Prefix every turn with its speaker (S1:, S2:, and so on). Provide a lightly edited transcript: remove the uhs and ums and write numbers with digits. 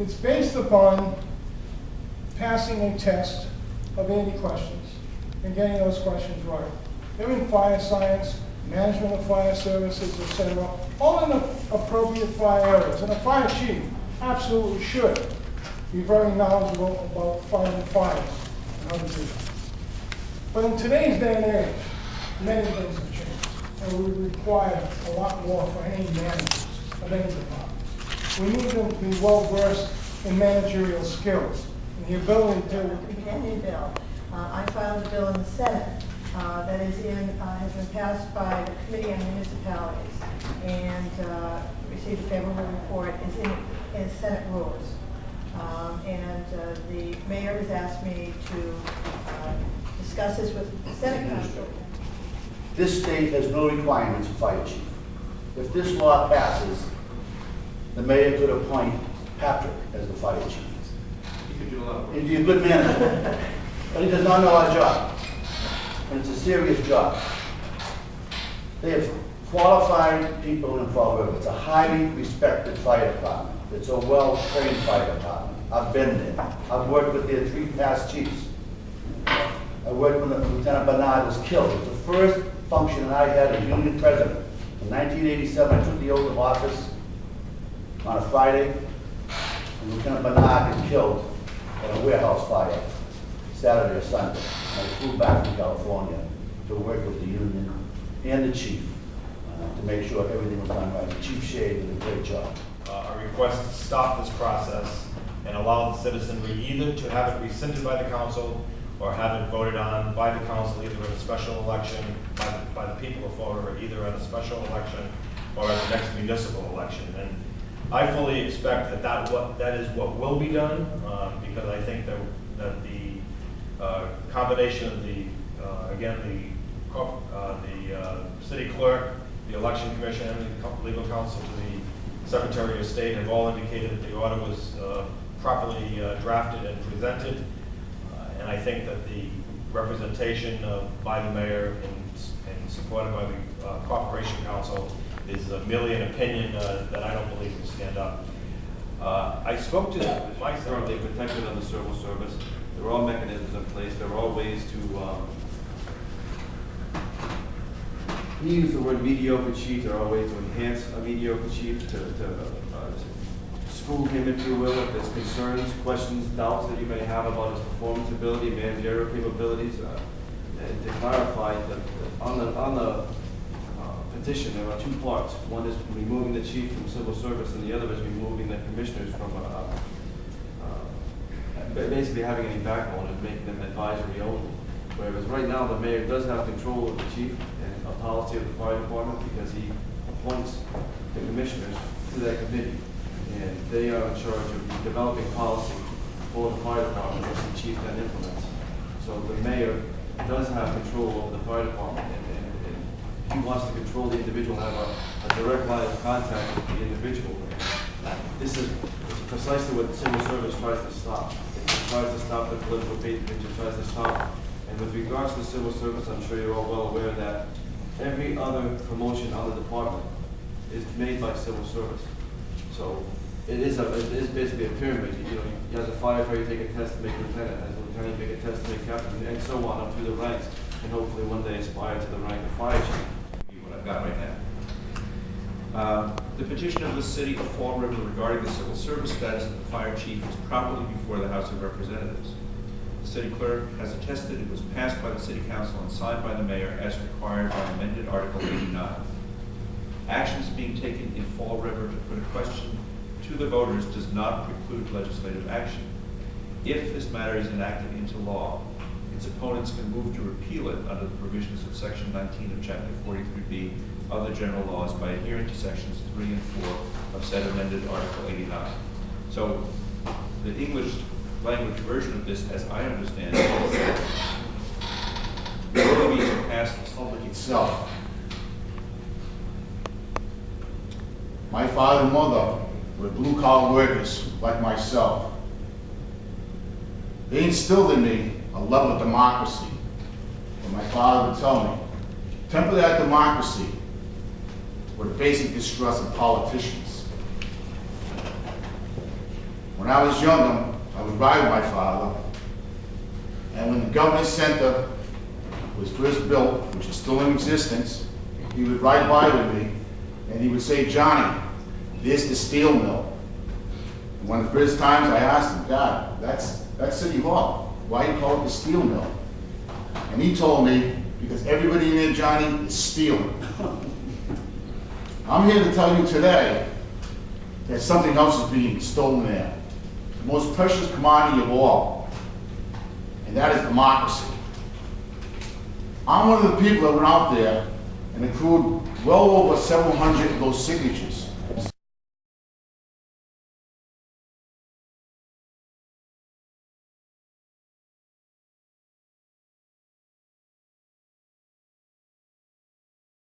S1: It's based upon passing a test of 80 questions and getting those questions right. They're in fire science, management of fire services, etc., all in the appropriate fire areas. And a fire chief absolutely should be very knowledgeable about fighting fires and how to do that. But in today's day and age, many things have changed, and we would require a lot more for any managers of any department. We need them to be well versed in managerial skills and the ability to.
S2: Companion bill. I filed a bill in the Senate that is has been passed by the Committee on Municipalities and received a favorable report. Is Senate rules. The mayor has asked me to discuss this with the Senate Council.
S3: This state has no requirements for fire chief. If this law passes, the mayor could appoint Patrick as the fire chief.
S4: You could do a lot of work.
S3: He'd be a good manager, but he does not know our job, and it's a serious job. They have qualified people in Fall River. It's a highly respected fire department. It's a well-trained fire department. I've been there. I've worked with their 3 past chiefs. I worked when Lieutenant Menard was killed. It was the first function that I had as union president. In 1987, I took the oath of office on a Friday, and Lieutenant Menard got killed in a warehouse fire, Saturday or Sunday. And I flew back from California to work with the union and the chief to make sure everything was done right. The Chief Shade did a great job.
S5: A request to stop this process and allow the citizenry either to have it rescinded by the council or have it voted on by the council either in a special election by the people of Fall River, either in a special election or at the next municipal election. And I fully expect that is what will be done because I think that the combination of the city clerk, the election commission, and the legal counsel to the Secretary of State have all indicated that the order was properly drafted and presented. And I think that the representation by the mayor and supported by the Corporation Council is merely an opinion that I don't believe will stand up. I spoke to my
S4: Currently protected under civil service. There are all mechanisms in place. There are all ways to, we use the word mediocre chief. There are ways to enhance a mediocre chief, to school him, if you will, if there's concerns, questions, doubts that you may have about his performance ability, managerial capabilities. And to clarify, that on the petition, there are 2 parts. One is removing the chief from civil service, and the other is removing the commissioners from basically having any backbone and making them advisory only. Whereas right now, the mayor does have control of the chief and a policy of the fire department because he appoints the commissioners to that committee. And they are in charge of developing policy for the fire department, which the chief then implements. So the mayor does have control over the fire department, and he wants to control the individual, have a direct line of contact with the individual. This is precisely what the civil service tries to stop. It tries to stop the political patronage, it tries to stop. And with regards to the civil service, I'm sure you're all well aware that every other promotion on the department is made by civil service. So it is basically a pyramid. You as a firefighter, you take a test to make lieutenant. As a lieutenant, you make a test to make captain, and so on up through the ranks, and hopefully one day aspire to the rank of fire chief.
S6: What I've got right now. The petition of the city of Fall River regarding the civil service status of the fire chief is properly before the House of Representatives. The city clerk has attested it was passed by the city council and signed by the mayor as required by amended Article 89. Actions being taken in Fall River to put a question to the voters does not preclude legislative action. If this matter is enacted into law, its opponents can move to repeal it under the provisions of Section 19 of Chapter 43B of the general laws by adhering to Sections 3 and 4 of said amended Article 89. So the English language version of this, as I understand it, is that the ability to pass the
S7: public itself. My father and mother were blue-collar workers like myself. They instilled in me a love of democracy. And my father would tell me, temper that democracy with basic distrust of politicians. When When I was younger, I would ride with my father, and when the government center was first built, which is still in existence, he would ride by with me, and he would say, "Johnny, there's the steel mill." And one of the first times I asked him, "Dad, that's City Hall. Why do you call it the steel mill?" And he told me, "Because everybody in there, Johnny, is stealing." I'm here to tell you today that something else is being stolen there. The most precious commodity of all, and that is democracy. I'm one of the people that went out there and accrued well over 700 of those signatures.